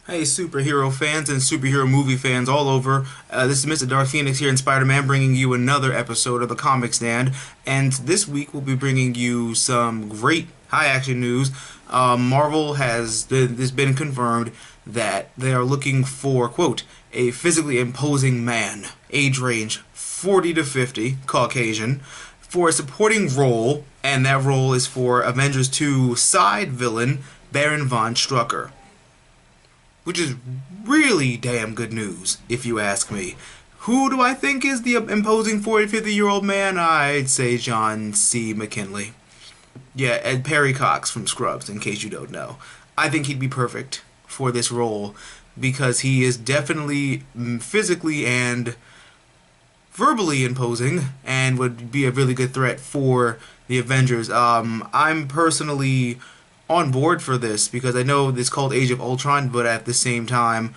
Hey, superhero fans and superhero movie fans all over. This is Mr. Dark Phoenix here in Spider-Man bringing you another episode of the Comic Stand. And this week we'll be bringing you some great high action news. Marvel has this been confirmed that they are looking for, quote, a physically imposing man, age range 40 to 50, Caucasian, for a supporting role, and that role is for Avengers II side villain Baron von Strucker, which is really damn good news, if you ask me. Who do I think is the imposing 40, 50-year-old man? I'd say John C. McKinley. Yeah, Ed Perry Cox from Scrubs, in case you don't know. I think he'd be perfect for this role because he is definitely physically and verbally imposing and would be a really good threat for the Avengers. I'm personally on board for this because I know it's called Age of Ultron, but at the same time,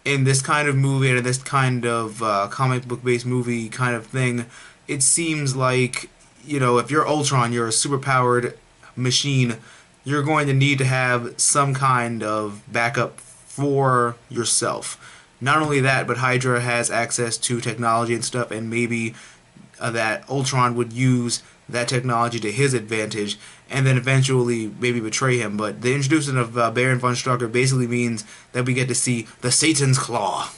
in this kind of movie and in this kind of comic book based movie kind of thing, it seems like, if you're Ultron, you're a superpowered machine, you're going to need to have some kind of backup for yourself. Not only that, but Hydra has access to technology and stuff, and maybe that Ultron would use that technology to his advantage and then eventually maybe betray him. But the introduction of Baron von Strucker basically means that we get to see the Satan's Claw,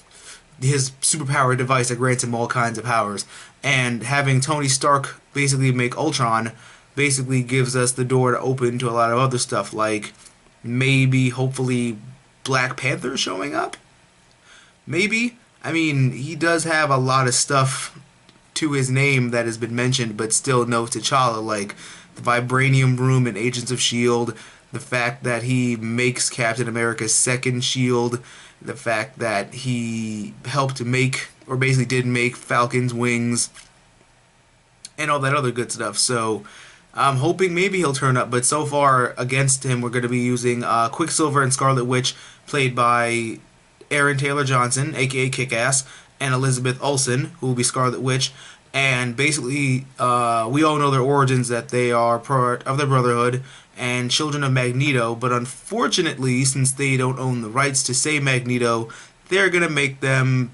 his superpower device that grants him all kinds of powers. And having Tony Stark basically make Ultron basically gives us the door to open to a lot of other stuff, like maybe, hopefully, Black Panther showing up? Maybe. I mean, he does have a lot of stuff to his name that has been mentioned, but still no T'Challa, like the Vibranium Room in Agents of S.H.I.E.L.D., the fact that he makes Captain America's second shield, the fact that he helped make, or basically did make, Falcon's wings, and all that other good stuff. So I'm hoping maybe he'll turn up, but so far against him we're going to be using Quicksilver and Scarlet Witch, played by Aaron Taylor Johnson, aka Kick-Ass, and Elizabeth Olsen, who will be Scarlet Witch. And basically, we all know their origins, that they are part of the Brotherhood and children of Magneto, but unfortunately, since they don't own the rights to say Magneto, they're going to make them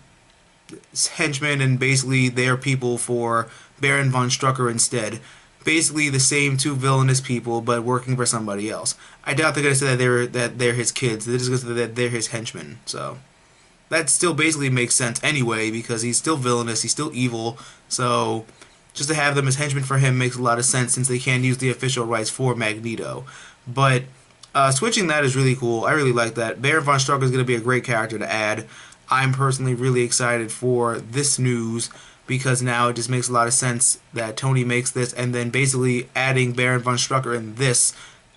henchmen and basically their people for Baron von Strucker instead. Basically the same two villainous people, but working for somebody else. I doubt they're going to say that they're his kids. They're just going to say that they're his henchmen, so that still basically makes sense anyway, because he's still villainous, he's still evil, so just to have them as henchmen for him makes a lot of sense since they can't use the official rights for Magneto. But switching that is really cool. I really like that. Baron von Strucker is going to be a great character to add. I'm personally really excited for this news because now it just makes a lot of sense that Tony makes this, and then basically adding Baron von Strucker in this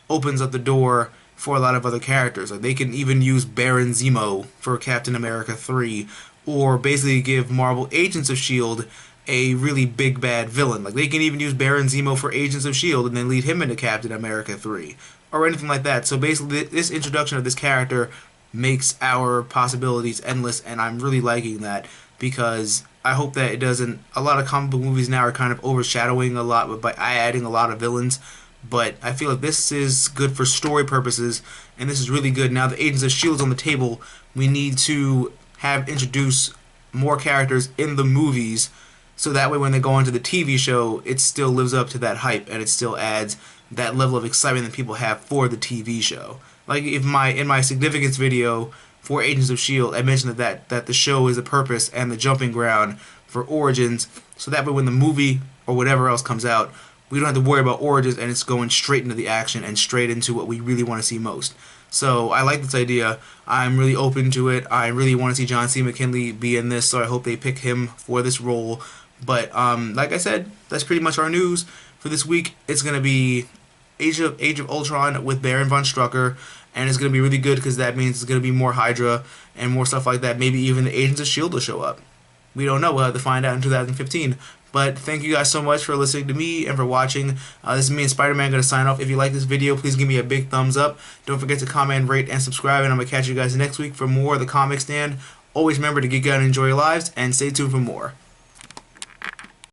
opens up the door for a lot of other characters. Like, they can even use Baron Zemo for Captain America 3, or basically give Marvel Agents of S.H.I.E.L.D. a really big bad villain. Like, they can even use Baron Zemo for Agents of S.H.I.E.L.D. and then lead him into Captain America 3, or anything like that. So basically this introduction of this character makes our possibilities endless, and I'm really liking that because I hope that it doesn't. A lot of comic book movies now are kind of overshadowing a lot by adding a lot of villains, but I feel like this is good for story purposes, and this is really good. Now the Agents of S.H.I.E.L.D.'s on the table, we need to have introduce more characters in the movies, so that way when they go onto the TV show, it still lives up to that hype, and it still adds that level of excitement that people have for the TV show. Like, if in my significance video for Agents of S.H.I.E.L.D., I mentioned that the show is the purpose and the jumping ground for Origins, so that way when the movie or whatever else comes out, we don't have to worry about Origins, and it's going straight into the action and straight into what we really want to see most. So I like this idea. I'm really open to it. I really want to see John C. McKinley be in this, so I hope they pick him for this role. But like I said, that's pretty much our news for this week. It's going to be Age of Ultron with Baron von Strucker, and it's going to be really good because that means it's going to be more Hydra and more stuff like that. Maybe even the Agents of S.H.I.E.L.D. will show up. We don't know. We'll have to find out in 2015. But thank you guys so much for listening to me and for watching. This is me and Spider-Man going to sign off. If you like this video, please give me a big thumbs up. Don't forget to comment, rate, and subscribe. And I'm going to catch you guys next week for more of the Comic Stand. Always remember to geek out and enjoy your lives, and stay tuned for more.